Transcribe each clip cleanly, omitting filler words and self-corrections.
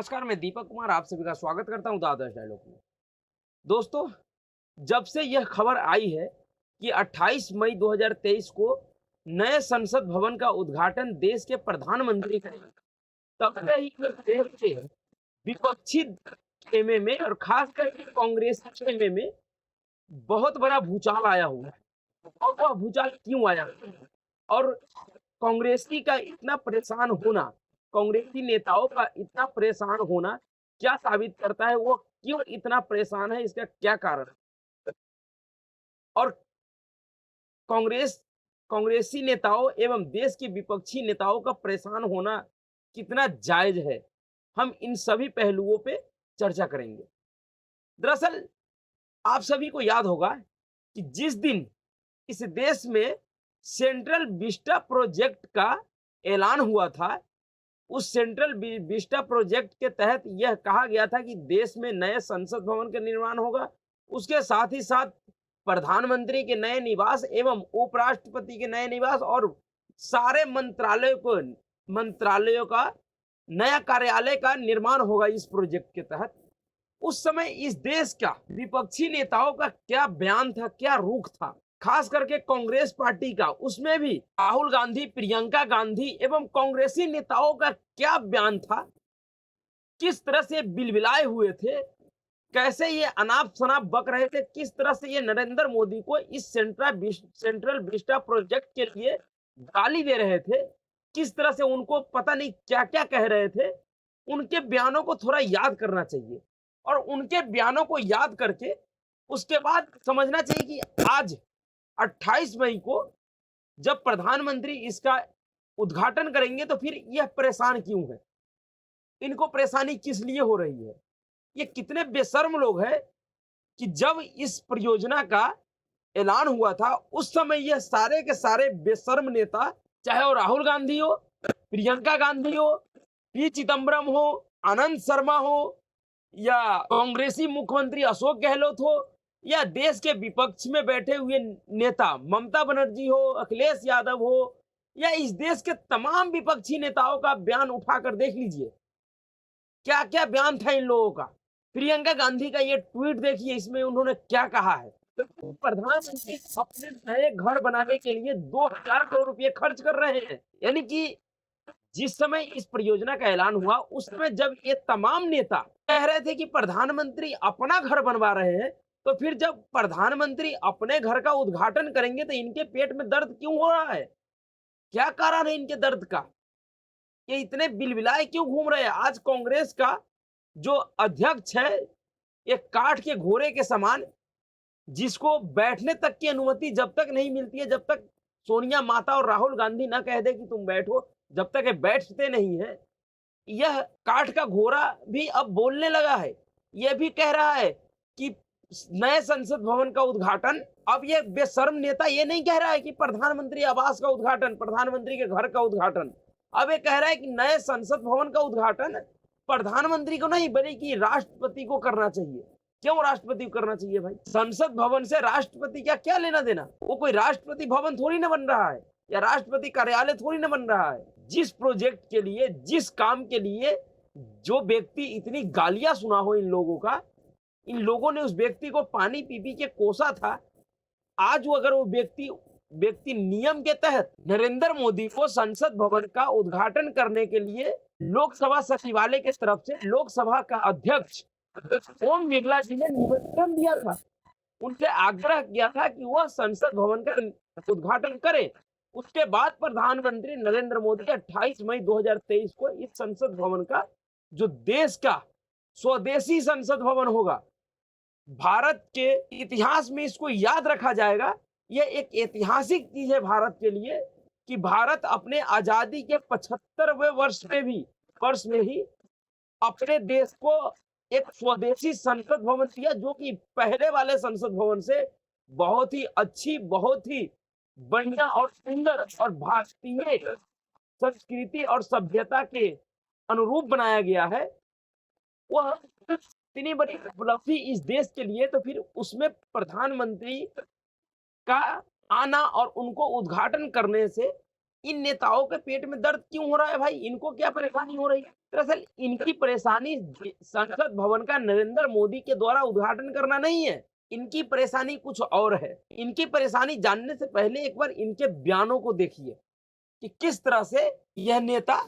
नमस्कार, मैं दीपक कुमार आप सभी का स्वागत करता हूं द आदर्श डायलॉग में। दोस्तों, जब से यह खबर आई है कि 28 मई 2023 को नए संसद भवन का उद्घाटन देश के प्रधानमंत्री करेंगे, तब से ही देश के विपक्षी खेमे में और खास करके कांग्रेस खेमे में बहुत बड़ा भूचाल आया हुआ है। और वह भूचाल क्यों आया और कांग्रेसी का इतना परेशान होना, कांग्रेसी नेताओं का इतना परेशान होना क्या साबित करता है? वो क्यों इतना परेशान है, इसका क्या कारण है? और कांग्रेस कांग्रेसी नेताओं एवं देश के विपक्षी नेताओं का परेशान होना कितना जायज है? हम इन सभी पहलुओं पे चर्चा करेंगे। दरअसल आप सभी को याद होगा कि जिस दिन इस देश में सेंट्रल विस्टा प्रोजेक्ट का ऐलान हुआ था, उस सेंट्रल विस्टा प्रोजेक्ट के तहत यह कहा गया था कि देश में नए संसद भवन का निर्माण होगा। उसके साथ ही साथ प्रधानमंत्री के नए निवास एवं उपराष्ट्रपति के नए निवास और सारे मंत्रालयों का नया कार्यालय का निर्माण होगा इस प्रोजेक्ट के तहत। उस समय इस देश का विपक्षी नेताओं का क्या बयान था, क्या रुख था, खास करके कांग्रेस पार्टी का, उसमें भी राहुल गांधी, प्रियंका गांधी एवं कांग्रेसी नेताओं का क्या बयान था, किस तरह से बिलबिलाए हुए थे, कैसे ये अनाप शनाप बक रहे थे, किस तरह से ये नरेंद्र मोदी को इस सेंट्रल विस्टा प्रोजेक्ट के लिए गाली दे रहे थे, किस तरह से उनको पता नहीं क्या क्या कह रहे थे। उनके बयानों को थोड़ा याद करना चाहिए और उनके बयानों को याद करके उसके बाद समझना चाहिए कि आज 28 मई को जब प्रधानमंत्री इसका उद्घाटन करेंगे तो फिर यह परेशान क्यों है, इनको परेशानी किस लिए हो रही है, ये कितने बेशर्म लोग हैं कि जब इस परियोजना का ऐलान हुआ था उस समय यह सारे के सारे बेशर्म नेता, चाहे वो राहुल गांधी हो, प्रियंका गांधी हो, पी चिदम्बरम हो, आनंद शर्मा हो, या कांग्रेसी मुख्यमंत्री अशोक गहलोत हो, या देश के विपक्ष में बैठे हुए नेता ममता बनर्जी हो, अखिलेश यादव हो, या इस देश के तमाम विपक्षी नेताओं का बयान उठाकर देख लीजिए, क्या क्या बयान था इन लोगों का। प्रियंका गांधी का ये ट्वीट देखिए, इसमें उन्होंने क्या कहा है। तो प्रधानमंत्री अपने नए घर बनाने के लिए 2000 करोड़ रुपए खर्च कर रहे हैं। यानी कि जिस समय इस परियोजना का ऐलान हुआ उस समय जब ये तमाम नेता कह रहे थे कि प्रधानमंत्री अपना घर बनवा रहे हैं, तो फिर जब प्रधानमंत्री अपने घर का उद्घाटन करेंगे तो इनके पेट में दर्द क्यों हो रहा है? क्या कारण है इनके दर्द का? ये इतने बिलबिलाए क्यों घूम रहे हैं? आज कांग्रेस का जो अध्यक्ष है, एक काठ के घोड़े के समान, जिसको बैठने तक की अनुमति जब तक नहीं मिलती है, जब तक सोनिया माता और राहुल गांधी ना कह दे कि तुम बैठो, जब तक ये बैठते नहीं है, यह काठ का घोड़ा भी अब बोलने लगा है। यह भी कह रहा है कि नए संसद भवन का उद्घाटन, अब ये बेशर्म नेता ये नहीं कह रहा है कि प्रधानमंत्री आवास का उद्घाटन, प्रधानमंत्री के घर का उद्घाटन, अब ये कह रहा है कि नए संसद भवन का उद्घाटन प्रधानमंत्री को नहीं बल्कि राष्ट्रपति को करना चाहिए। क्यों राष्ट्रपति को करना चाहिए भाई? संसद भवन से राष्ट्रपति का क्या लेना देना? वो कोई राष्ट्रपति भवन थोड़ी ना बन रहा है या राष्ट्रपति कार्यालय थोड़ी ना बन रहा है। जिस प्रोजेक्ट के लिए, जिस काम के लिए जो व्यक्ति इतनी गालियां सुना हो इन लोगों का, इन लोगों ने उस व्यक्ति को पानी पी पी के कोसा था, आज वो अगर वो व्यक्ति नियम के तहत नरेंद्र मोदी को संसद भवन का उद्घाटन करने के लिए लोकसभा सचिवालय की तरफ से लोकसभा का अध्यक्ष ओम बिरला जी ने निमंत्रण दिया था, उनसे आग्रह किया था कि वह संसद भवन का उद्घाटन करें। उसके बाद प्रधानमंत्री नरेंद्र मोदी 28 मई 2023 को इस संसद भवन का, जो देश का स्वदेशी संसद भवन होगा, भारत के इतिहास में इसको याद रखा जाएगा। यह एक ऐतिहासिक चीज है भारत के लिए कि भारत अपने आजादी के 75वें वर्ष में ही अपने देश को एक स्वदेशी संसद भवन दिया, जो कि पहले वाले संसद भवन से बहुत ही अच्छी, बहुत ही बढ़िया और सुंदर और भारतीय संस्कृति और सभ्यता के अनुरूप बनाया गया है। वह इतनी बड़ी उपलब्धि इस देश के लिए, तो फिर उसमें प्रधानमंत्री का आना और उनको उद्घाटन करने से इन नेताओं के पेट में दर्द क्यों हो रहा है भाई? इनको क्या परेशानी हो रही है? दरअसल इनकी परेशानी संसद भवन का नरेंद्र मोदी के द्वारा उद्घाटन करना नहीं है। इनकी परेशानी कुछ और है। इनकी परेशानी जानने से पहले एक बार इनके बयानों को देखिए कि किस तरह से यह नेता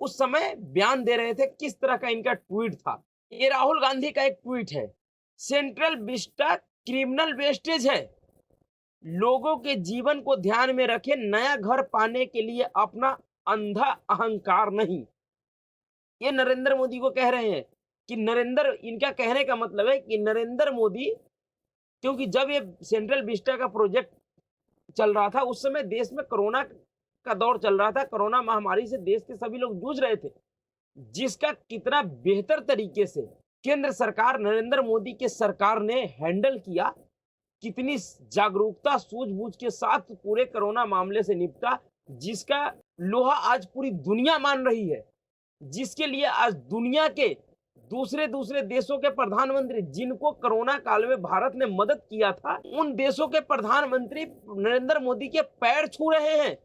उस समय बयान दे रहे थे, किस तरह का इनका ट्वीट था। ये राहुल गांधी का एक ट्वीट है, सेंट्रल विस्टा क्रिमिनल वेस्टेज है, लोगों के जीवन को ध्यान में रखे, नया घर पाने के लिए अपना अंधा अहंकार नहीं। ये नरेंद्र मोदी को कह रहे हैं कि इनका कहने का मतलब है कि नरेंद्र मोदी, क्योंकि जब ये सेंट्रल विस्टा का प्रोजेक्ट चल रहा था उस समय देश में कोरोना का दौर चल रहा था। कोरोना महामारी से देश के सभी लोग जूझ रहे थे, जिसका कितना बेहतर तरीके से केंद्र सरकार, नरेंद्र मोदी के सरकार ने हैंडल किया, कितनी जागरूकता सूझबूझ के साथ पूरे कोरोना मामले से निपटा, जिसका लोहा आज पूरी दुनिया मान रही है, जिसके लिए आज दुनिया के दूसरे दूसरे देशों के प्रधानमंत्री, जिनको कोरोना काल में भारत ने मदद किया था, उन देशों के प्रधानमंत्री नरेंद्र मोदी के पैर छू रहे हैं,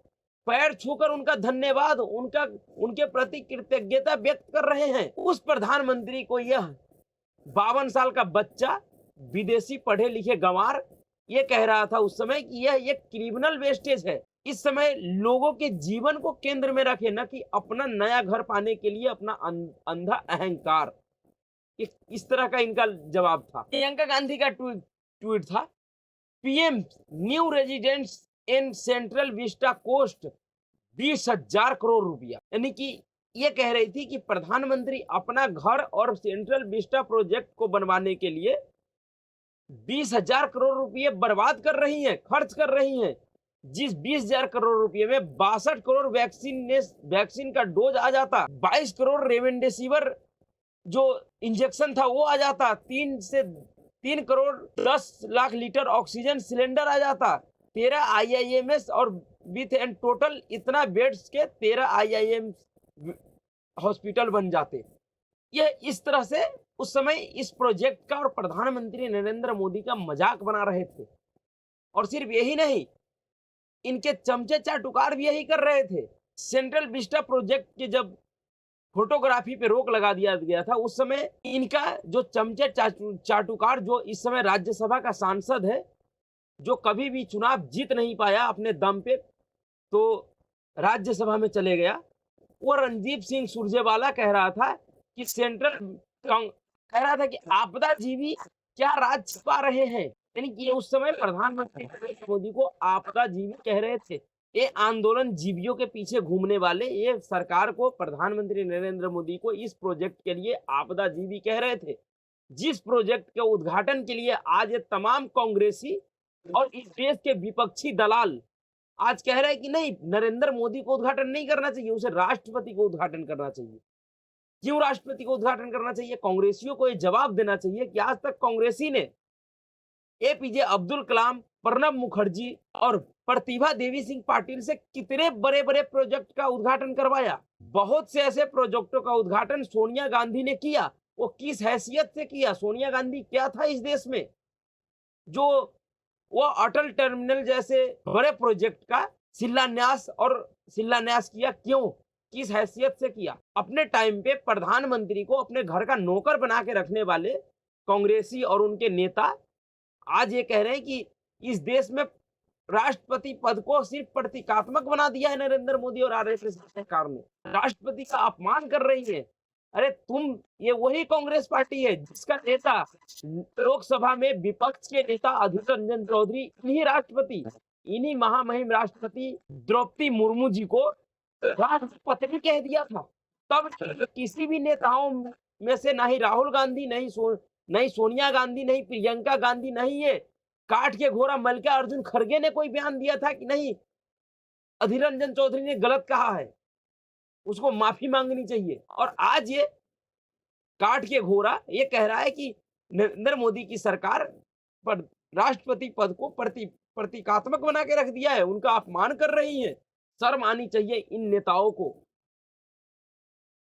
पैर छूकर उनका धन्यवाद, उनके प्रति कृतज्ञता व्यक्त कर रहे हैं। उस प्रधानमंत्री को यह 52 साल का बच्चा, विदेशी पढ़े लिखे गंवार, ये कह रहा था उस समय कि यह एक क्रिमिनल वेस्टेज है। इस समय लोगों के जीवन को केंद्र में रखे, न कि अपना नया घर पाने के लिए अपना अंधा अहंकार। इस तरह का इनका जवाब था। प्रियंका गांधी का ट्वीट था, PM new residents in Central Vista cost 20,000 crore रुपया। यानी कि ये कह रही थी कि प्रधानमंत्री अपना घर और सेंट्रल विस्टा प्रोजेक्ट को बनवाने के लिए 20,000 करोड़ रुपये बर्बाद कर रही हैं, खर्च कर रही हैं। जिस 20,000 करोड़ रुपये में 62 करोड़ वैक्सीन का डोज आ जाता, 22 करोड़ रेमडेसिविर जो इंजेक्शन था वो आ जाता, 3 crore 10 lakh litre oxygen cylinder आ जाता, 13 IIMS और विथ एंड टोटल इतना बेड्स के 13 IIM हॉस्पिटल बन जाते। ये इस तरह से उस समय इस प्रोजेक्ट का और प्रधानमंत्री नरेंद्र मोदी का मजाक बना रहे थे। और सिर्फ यही नहीं, इनके चमचे चाटुकार भी यही कर रहे थे। सेंट्रल विस्टा प्रोजेक्ट के जब फोटोग्राफी पे रोक लगा दिया गया था, उस समय इनका जो चमचे चाटुकार, जो इस समय राज्यसभा का सांसद है, जो कभी भी चुनाव जीत नहीं पाया अपने दम पे, तो राज्यसभा में चले गया, वो रणदीप सिंह सुरजेवाला कह रहा था कि आपदा जीवी क्या राज छिपा रहे हैं। यानी कि उस समय प्रधानमंत्री नरेंद्र मोदी को आपदा जीवी कह रहे थे। ये आंदोलन जीवियों के पीछे घूमने वाले ये सरकार को, प्रधानमंत्री नरेंद्र मोदी को इस प्रोजेक्ट के लिए आपदा जीवी कह रहे थे, जिस प्रोजेक्ट के उद्घाटन के लिए आज ये तमाम कांग्रेसी और इस देश के विपक्षी दलाल आज कह रहे हैं कि नहीं, नरेंद्र मोदी को उद्घाटन नहीं करना चाहिए, उसे राष्ट्रपति को उद्घाटन करना चाहिए। क्यों राष्ट्रपति को उद्घाटन करना चाहिए? कांग्रेसियों को यह जवाब देना चाहिए कि आज तक कांग्रेसी ने APJ अब्दुल कलाम, प्रणब मुखर्जी और प्रतिभा देवी सिंह पाटिल से कितने बड़े बड़े प्रोजेक्ट का उद्घाटन करवाया। बहुत से ऐसे प्रोजेक्टों का उद्घाटन सोनिया गांधी ने किया। वो किस हैसियत से किया? सोनिया गांधी क्या था इस देश में जो वो अटल टर्मिनल जैसे बड़े प्रोजेक्ट का शिलान्यास किया? क्यों, किस हैसियत से किया? अपने टाइम पे प्रधानमंत्री को अपने घर का नौकर बना के रखने वाले कांग्रेसी और उनके नेता आज ये कह रहे हैं कि इस देश में राष्ट्रपति पद को सिर्फ प्रतीकात्मक बना दिया है नरेंद्र मोदी और RSS सरकार ने, राष्ट्रपति का अपमान कर रही है। अरे तुम, ये वही कांग्रेस पार्टी है जिसका नेता लोकसभा में विपक्ष के नेता अधीर रंजन चौधरी, इन्हीं महामहिम राष्ट्रपति द्रौपदी मुर्मू जी को राष्ट्रपति कह दिया था। तब किसी भी नेताओं में से नहीं राहुल गांधी, नहीं सोनिया गांधी, नहीं प्रियंका गांधी, नहीं ये काठ के घोड़ा मल्लिकार्जुन खड़गे ने कोई बयान दिया था कि नहीं अधीर रंजन चौधरी ने गलत कहा है, उसको माफी मांगनी चाहिए। और आज ये काठ के घोड़ा ये कह रहा है कि नरेंद्र मोदी की सरकार पर राष्ट्रपति पद को प्रतीकात्मक बना के रख दिया है, उनका अपमान कर रही है। शर्म आनी चाहिए इन नेताओं को।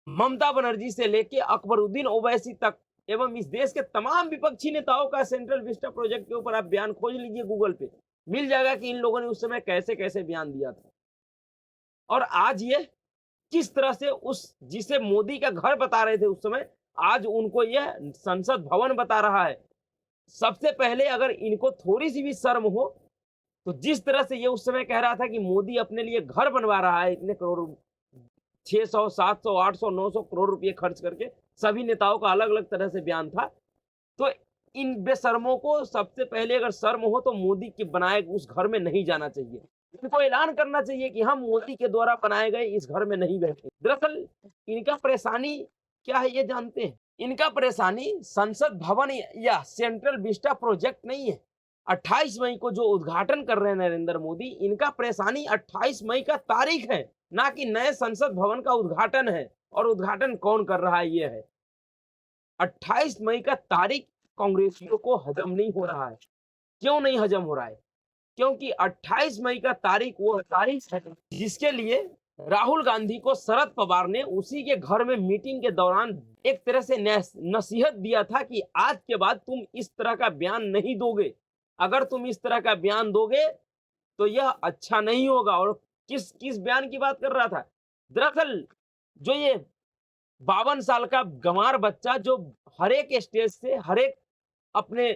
ममता बनर्जी से लेके अकबरुद्दीन ओवैसी तक एवं इस देश के तमाम विपक्षी नेताओं का सेंट्रल विस्टा प्रोजेक्ट के ऊपर आप बयान खोज लीजिए गूगल पे, मिल जाएगा कि इन लोगों ने उस समय कैसे कैसे बयान दिया था। और आज ये किस तरह से उस जिसे मोदी का घर बता रहे थे उस समय, आज उनको यह संसद भवन बता रहा है। सबसे पहले अगर इनको थोड़ी-सी भी शर्म हो, तो जिस तरह से ये उस समय कह रहा था कि मोदी अपने लिए घर बनवा रहा है इतने करोड़ 600, 700, 800, 900 करोड़ रुपए खर्च करके, सभी नेताओं का अलग-अलग तरह से बयान था। तो इन बेशर्मों को सबसे पहले अगर शर्म हो तो मोदी के बनाए उस घर में नहीं जाना चाहिए। इनको ऐलान करना चाहिए कि हम मोदी के द्वारा बनाए गए इस घर में नहीं बैठे। दरअसल इनका परेशानी क्या है ये जानते हैं? इनका परेशानी संसद भवन या सेंट्रल विस्टा प्रोजेक्ट नहीं है। 28 मई को जो उद्घाटन कर रहे हैं नरेंद्र मोदी, इनका परेशानी 28 मई का तारीख है, ना कि नए संसद भवन का उद्घाटन है। और उद्घाटन कौन कर रहा है ये है। 28 मई का तारीख कांग्रेसियों को हजम नहीं हो रहा है। क्यों नहीं हजम हो रहा है? क्योंकि 28 मई का तारीख वो तारीख है जिसके लिए राहुल गांधी को शरद पवार ने उसी के घर में मीटिंग के दौरान एक तरह से नसीहत दिया था कि आज के बाद तुम इस तरह का बयान नहीं दोगे। अगर तुम इस तरह का बयान दोगे तो यह अच्छा नहीं होगा। और किस किस बयान की बात कर रहा था? दरअसल जो ये 52 साल का गंवार बच्चा जो हर एक स्टेज से हर एक अपने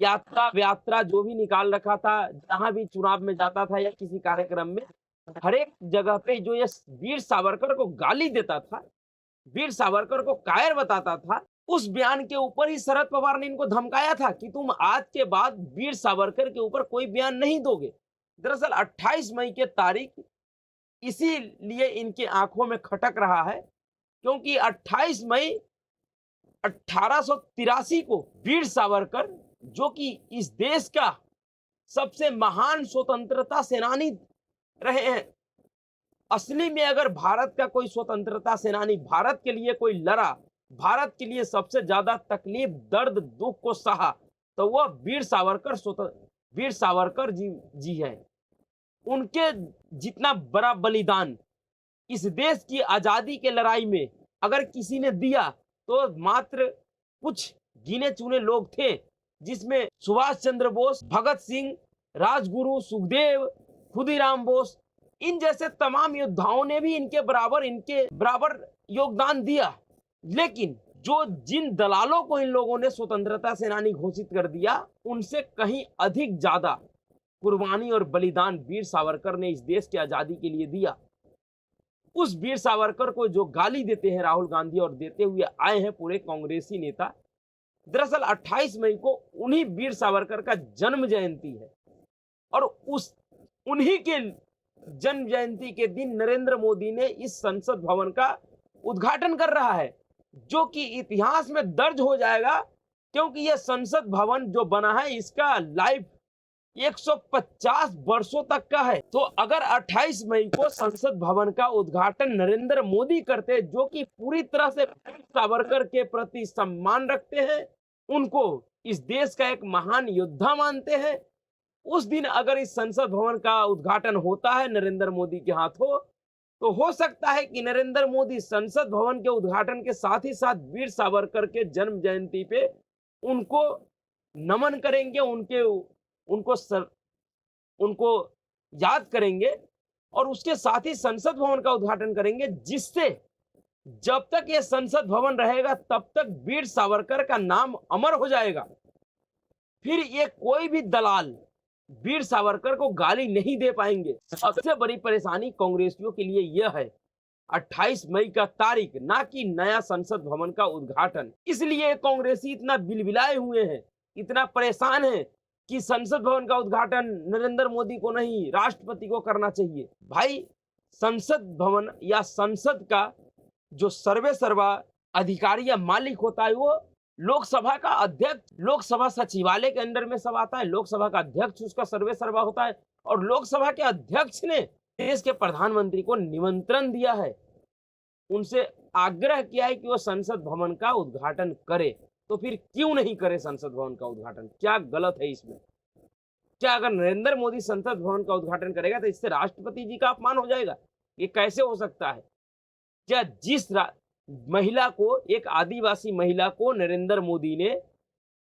यात्रा जो भी निकाल रखा था, जहां भी चुनाव में जाता था या किसी कार्यक्रम में, हर एक जगह पे जो ये वीर सावरकर को गाली देता था, वीर सावरकर को कायर बताता था, उस बयान के ऊपर ही शरद पवार ने इनको धमकाया था कि तुम आज के बाद वीर सावरकर के ऊपर कोई बयान नहीं दोगे। दरअसल 28 मई के तारीख इसीलिए इनके आंखों में खटक रहा है, क्योंकि 28 मई 1883 को वीर सावरकर, जो कि इस देश का सबसे महान स्वतंत्रता सेनानी रहे हैं, असली में अगर भारत का कोई स्वतंत्रता सेनानी भारत के लिए कोई लड़ा, भारत के लिए सबसे ज्यादा तकलीफ, दर्द, दुख को सहा, तो वह वीर सावरकर जी है। उनके जितना बड़ा बलिदान इस देश की आजादी के लड़ाई में अगर किसी ने दिया तो मात्र कुछ गिने चुने लोग थे, जिसमें सुभाष चंद्र बोस, भगत सिंह, राजगुरु, सुखदेव, खुदीराम बोस, इन जैसे तमाम योद्धाओं ने भी इनके बराबर योगदान दिया। लेकिन जिन दलालों को इन लोगों ने स्वतंत्रता सेनानी घोषित कर दिया, उनसे कहीं अधिक ज्यादा कुर्बानी और बलिदान वीर सावरकर ने इस देश की आजादी के लिए दिया। उस वीर सावरकर को जो गाली देते हैं राहुल गांधी और देते हुए आए हैं पूरे कांग्रेसी नेता, दरअसल 28 मई को उन्हीं वीर सावरकर का जन्म जयंती है। और उन्हीं के जन्म जयंती के दिन नरेंद्र मोदी ने इस संसद भवन का उद्घाटन कर रहा है, जो कि इतिहास में दर्ज हो जाएगा, क्योंकि यह संसद भवन जो बना है इसका लाइफ 150 वर्षों तक का है। तो अगर 28 मई को संसद भवन का उद्घाटन नरेंद्र मोदी करते, जो कि पूरी तरह से सावरकर के प्रति सम्मान रखते हैं, उनको इस देश का एक महान योद्धा मानते हैं, उस दिन अगर इस संसद भवन का उद्घाटन होता है नरेंद्र मोदी के हाथों, तो हो सकता है कि नरेंद्र मोदी संसद भवन के उद्घाटन के साथ ही साथ वीर सावरकर के जन्म जयंती पे उनको नमन करेंगे, उनको याद करेंगे, और उसके साथ ही संसद भवन का उद्घाटन करेंगे, जिससे जब तक ये संसद भवन रहेगा तब तक वीर सावरकर का नाम अमर हो जाएगा। फिर ये कोई भी दलाल वीर सावरकर को गाली नहीं दे पाएंगे। सबसे बड़ी परेशानी कांग्रेसियों के लिए यह है 28 मई का तारीख, ना कि नया संसद भवन का उद्घाटन। इसलिए कांग्रेसी इतना बिलबिलाए हुए हैं, इतना परेशान है कि संसद भवन का उद्घाटन नरेंद्र मोदी को नहीं, राष्ट्रपति को करना चाहिए। भाई, संसद भवन या संसद का जो सर्वे सर्वा अधिकारी या मालिक होता है, वो लोकसभा का अध्यक्ष, लोकसभा सचिवालय के अंदर में सब आता है, लोकसभा का अध्यक्ष उसका सर्वे सर्वा होता है। और लोकसभा के अध्यक्ष ने देश के प्रधानमंत्री को निमंत्रण दिया है, उनसे आग्रह किया है कि वो संसद भवन का उद्घाटन करे। तो फिर क्यों नहीं करे संसद भवन का उद्घाटन? क्या गलत है इसमें? क्या अगर नरेंद्र मोदी संसद भवन का उद्घाटन करेगा तो इससे राष्ट्रपति जी का अपमान हो जाएगा? ये कैसे हो सकता है? क्या जिस महिला को, एक आदिवासी महिला को नरेंद्र मोदी ने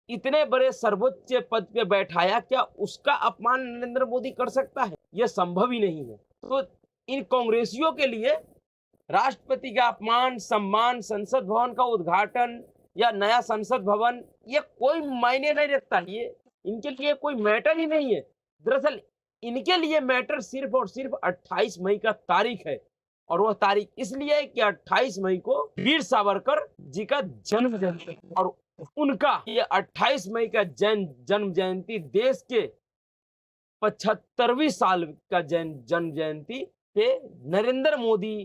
इतने बड़े सर्वोच्च पद पे बैठाया, क्या उसका अपमान नरेंद्र मोदी कर सकता है? यह संभव ही नहीं है। तो इन कांग्रेसियों के लिए राष्ट्रपति का अपमान, सम्मान, संसद भवन का उद्घाटन या नया संसद भवन, ये कोई मायने नहीं रखता। ये इनके लिए कोई मैटर ही नहीं है। दरअसल इनके लिए मैटर सिर्फ और सिर्फ 28 मई का तारीख है, और वह तारीख इसलिए है कि 28 मई को वीर सावरकर जी का जन्म जयंती, और उनका ये 28 मई का जन्म जयंती देश के 75वीं साल का जन्म जयंती पे नरेंद्र मोदी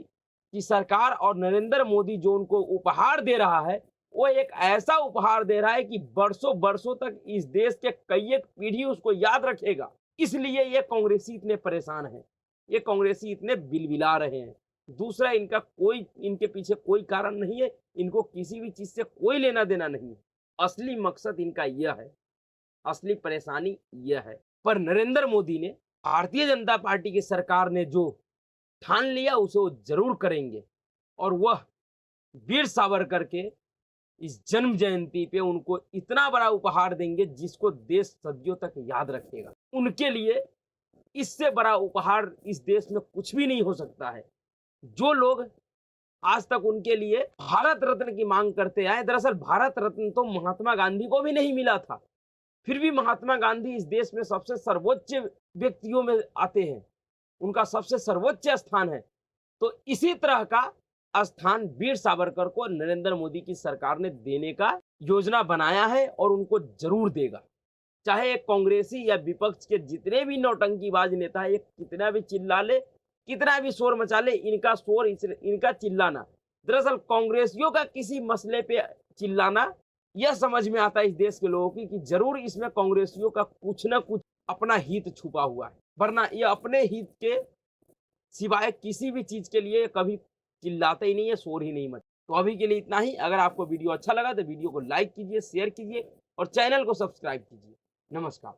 की सरकार और नरेंद्र मोदी जो उनको उपहार दे रहा है, वो एक ऐसा उपहार दे रहा है कि बरसों बरसों तक इस देश के कई एक पीढ़ी उसको याद रखेगा। इसलिए ये कांग्रेसी इतने परेशान हैं, ये कांग्रेसी इतने बिलबिला रहे हैं। दूसरा, इनके पीछे कोई कारण नहीं है, इनको किसी भी चीज से कोई लेना देना नहीं है। असली मकसद इनका यह है, असली परेशानी यह है। पर नरेंद्र मोदी ने, भारतीय जनता पार्टी की सरकार ने जो ठान लिया उसे वो जरूर करेंगे, और वह वीर सावरकर के इस जन्म जयंती पे उनको इतना बड़ा उपहार देंगे जिसको देश सदियों तक याद रखेगा। उनके लिए इससे बड़ा उपहार इस देश में कुछ भी नहीं हो सकता है। जो लोग आज तक उनके लिए भारत रत्न की मांग करते आए, दरअसल भारत रत्न तो महात्मा गांधी को भी नहीं मिला था, फिर भी महात्मा गांधी इस देश में सबसे सर्वोच्च व्यक्तियों में आते हैं, उनका सबसे सर्वोच्च स्थान है। तो इसी तरह का स्थान वीर सावरकर को नरेंद्र मोदी की सरकार ने देने का योजना बनाया है, और उनको जरूर देगा। चाहे एक कांग्रेसी या विपक्ष के जितने भी नौटंकीबाज नेता है, ये कितना भी चिल्ला ले, कितना भी शोर मचा ले, इनका शोर, इनका चिल्लाना, दरअसल कांग्रेसियों का किसी मसले पे चिल्लाना, यह समझ में आता है इस देश के लोगों की कि जरूर इसमें कांग्रेसियों का कुछ ना कुछ अपना हित छुपा हुआ है, वरना ये अपने हित के सिवाय किसी भी चीज के लिए कभी चिल्लाते ही नहीं है, शोर ही नहीं मचा। तो अभी के लिए इतना ही। अगर आपको वीडियो अच्छा लगा तो वीडियो को लाइक कीजिए, शेयर कीजिए और चैनल को सब्सक्राइब कीजिए। नमस्कार।